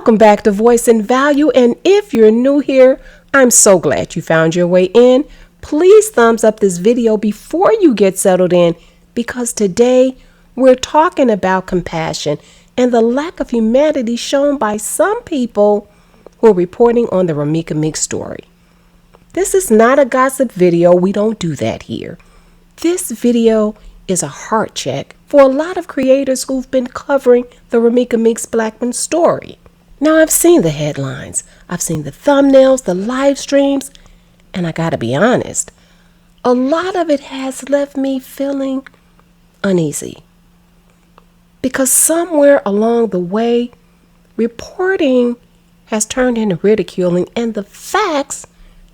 Welcome back to Voice and Value, and if you're new here, I'm so glad you found your way in. Please thumbs up this video before you get settled in, because today we're talking about compassion and the lack of humanity shown by some people who are reporting on the Romeca Meeks story. This is not a gossip video. We don't do that here. This video is a heart check for a lot of creators who've been covering the Romeca Meeks Blackmon story. Now, I've seen the headlines, I've seen the thumbnails, the live streams, and I gotta be honest, a lot of it has left me feeling uneasy. Because somewhere along the way, reporting has turned into ridiculing and the facts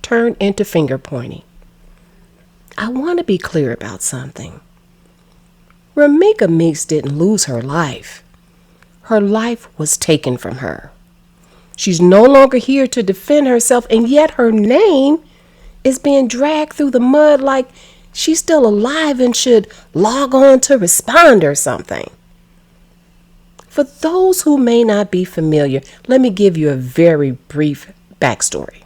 turned into finger pointing. I want to be clear about something. Romeca Meeks didn't lose her life. Her life was taken from her. She's no longer here to defend herself, and yet her name is being dragged through the mud like she's still alive and should log on to respond or something. For those who may not be familiar, let me give you a very brief backstory.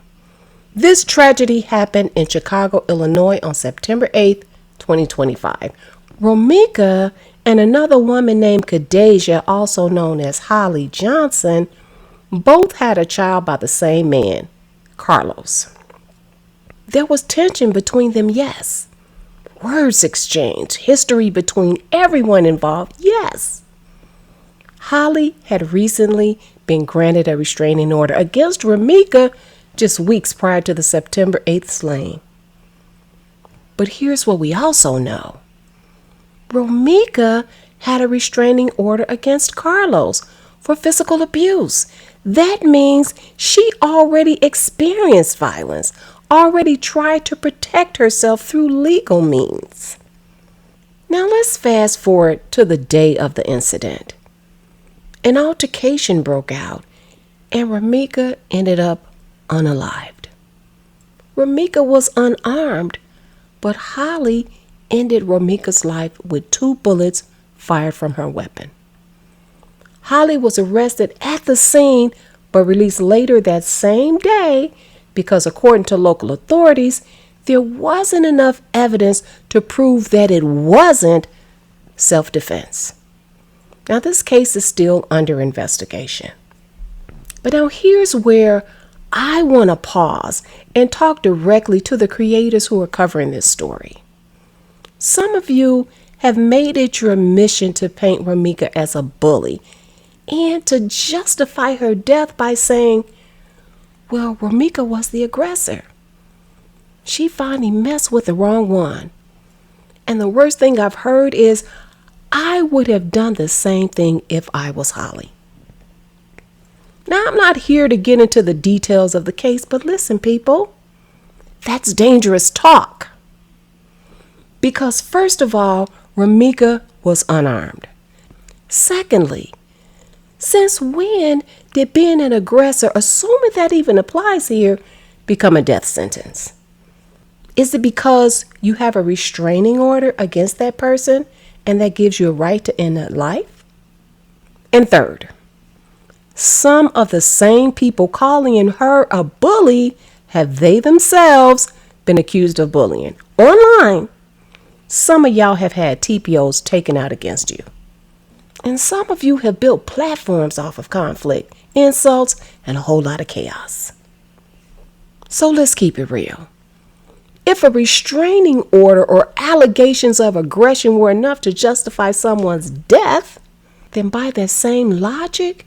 This tragedy happened in Chicago, Illinois on September 8th, 2025. Romeka and another woman named Khadijah, also known as Holly Johnson, both had a child by the same man, Carlos. There was tension between them, yes. Words exchanged, history between everyone involved, yes. Holly had recently been granted a restraining order against Romeka just weeks prior to the September 8th slaying. But here's what we also know. Romeka had a restraining order against Carlos for physical abuse. That means she already experienced violence, already tried to protect herself through legal means. Now let's fast forward to the day of the incident. An altercation broke out and Romeka ended up unalived. Romeka was unarmed, but Holly ended Romeka's life with 2 bullets fired from her weapon. Holly was arrested at the scene but released later that same day because, according to local authorities, there wasn't enough evidence to prove that it wasn't self-defense. Now, this case is still under investigation. But now here's where I want to pause and talk directly to the creators who are covering this story. Some of you have made it your mission to paint Romeka as a bully and to justify her death by saying, well, Romeka was the aggressor. She finally messed with the wrong one. And the worst thing I've heard is, I would have done the same thing if I was Holly. Now, I'm not here to get into the details of the case, but listen, people, that's dangerous talk. Because first of all, Romeka was unarmed. Secondly, since when did being an aggressor, assuming that even applies here, become a death sentence? Is it because you have a restraining order against that person and that gives you a right to end that life? And third, some of the same people calling her a bully have they themselves been accused of bullying online. Some of y'all have had TPOs taken out against you. And some of you have built platforms off of conflict, insults, and a whole lot of chaos. So let's keep it real. If a restraining order or allegations of aggression were enough to justify someone's death, then by that same logic,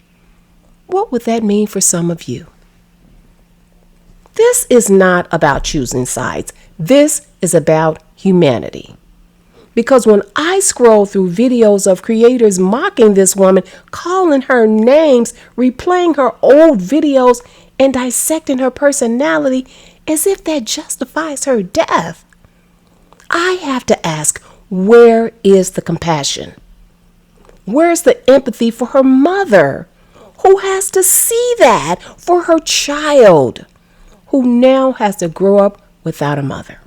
what would that mean for some of you? This is not about choosing sides. This is about humanity. Because when I scroll through videos of creators mocking this woman, calling her names, replaying her old videos, and dissecting her personality as if that justifies her death, I have to ask, where is the compassion? Where's the empathy for her mother, who has to see that for her child, who now has to grow up without a mother?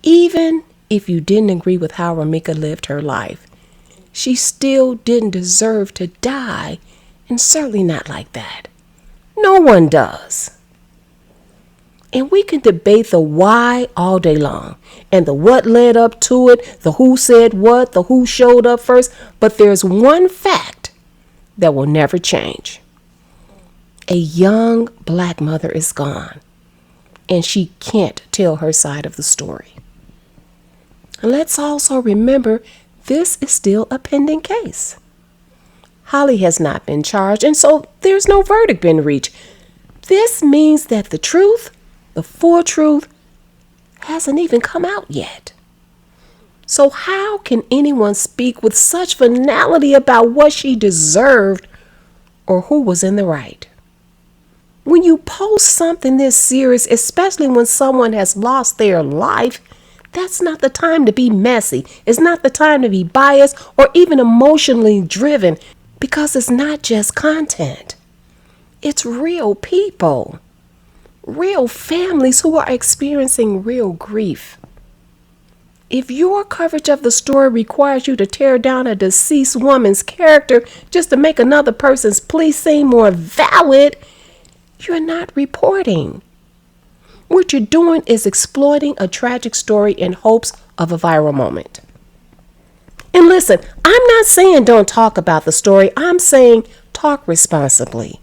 Even if you didn't agree with how Romeka lived her life, she still didn't deserve to die And certainly not like that. No one does. And we can debate the why all day long, and the what led up to it, the who said what, the who showed up first. But there's one fact that will never change. A young black mother is gone, and she can't tell her side of the story. And let's also remember, this is still a pending case. Holly has not been charged, and so there's no verdict been reached. This means that the truth, the full truth, hasn't even come out yet. So how can anyone speak with such finality about what she deserved or who was in the right? When you post something this serious, especially when someone has lost their life, that's not the time to be messy. It's not the time to be biased or even emotionally driven, because it's not just content. It's real people, real families who are experiencing real grief. If your coverage of the story requires you to tear down a deceased woman's character just to make another person's plea seem more valid, you're not reporting. What you're doing is exploiting a tragic story in hopes of a viral moment. And listen, I'm not saying don't talk about the story. I'm saying talk responsibly.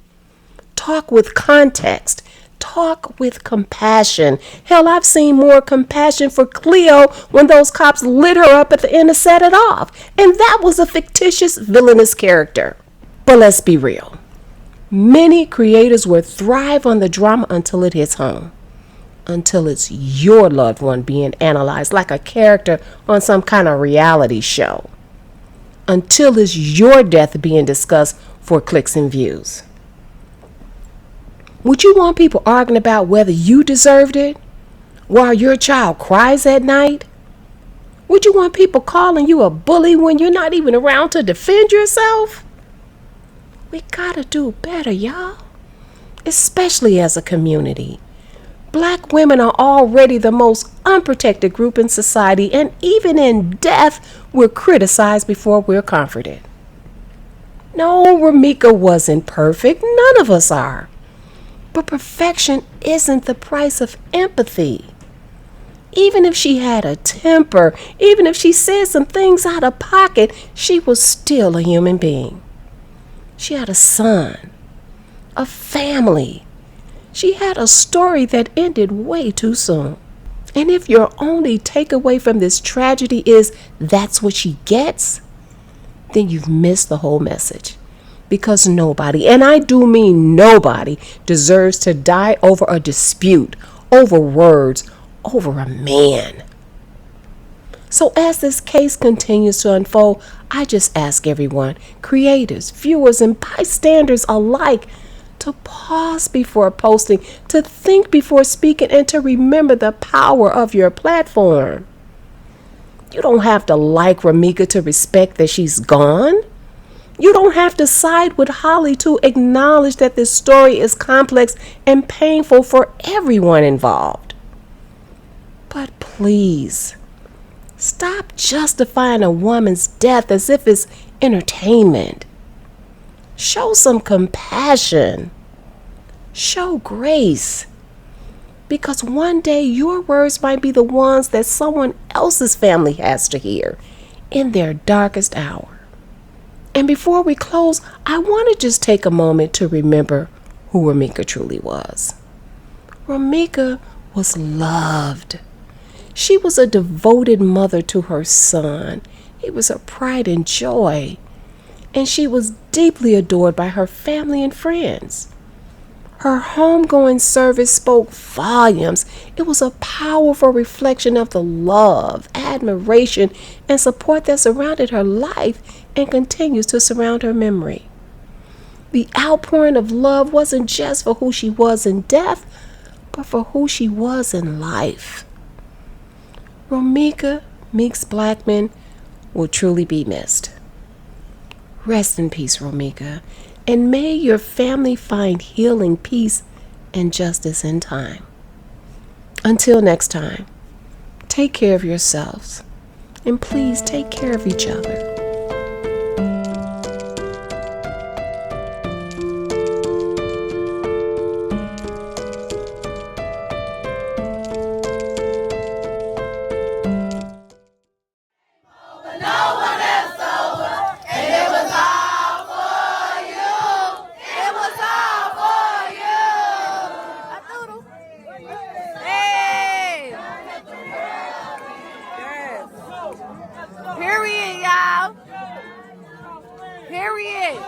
Talk with context. Talk with compassion. Hell, I've seen more compassion for Cleo when those cops lit her up at the end to set it off. And that was a fictitious, villainous character. But let's be real. Many creators will thrive on the drama until it hits home. Until it's your loved one being analyzed like a character on some kind of reality show. Until it's your death being discussed for clicks and views. Would you want people arguing about whether you deserved it while your child cries at night? Would you want people calling you a bully when you're not even around to defend yourself? We gotta do better, y'all. Especially as a community. Black women are already the most unprotected group in society, and even in death, we're criticized before we're comforted. No, Romeka wasn't perfect. None of us are. But perfection isn't the price of empathy. Even if she had a temper, even if she said some things out of pocket, she was still a human being. She had a son, a family. She had a story that ended way too soon. And if your only takeaway from this tragedy is that's what she gets, then you've missed the whole message. Because nobody, and I do mean nobody, deserves to die over a dispute, over words, over a man. So as this case continues to unfold, I just ask everyone, creators, viewers, and bystanders alike, to pause before posting, to think before speaking, and to remember the power of your platform. You don't have to like Romeka to respect that she's gone. You don't have to side with Holly to acknowledge that this story is complex and painful for everyone involved. But please, stop justifying a woman's death as if it's entertainment. Show some compassion. Show grace. Because one day your words might be the ones that someone else's family has to hear in their darkest hour. And before we close, I want to just take a moment to remember who Romeka truly was. Romeka was loved. She was a devoted mother to her son. He was her pride and joy. And she was deeply adored by her family and friends. Her homegoing service spoke volumes. It was a powerful reflection of the love, admiration, and support that surrounded her life and continues to surround her memory. The outpouring of love wasn't just for who she was in death, but for who she was in life. Romeca Meeks Blackmon will truly be missed. Rest in peace, Romeka, and may your family find healing, peace, and justice in time. Until next time, take care of yourselves, and please take care of each other. Period.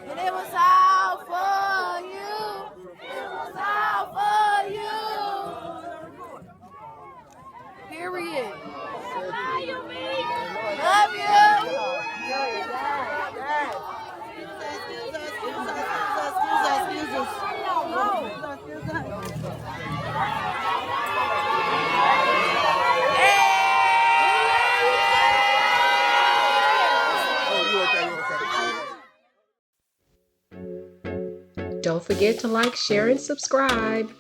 And it was all for you. It was all for you. Period. Love you. Don't forget to like, share, and subscribe.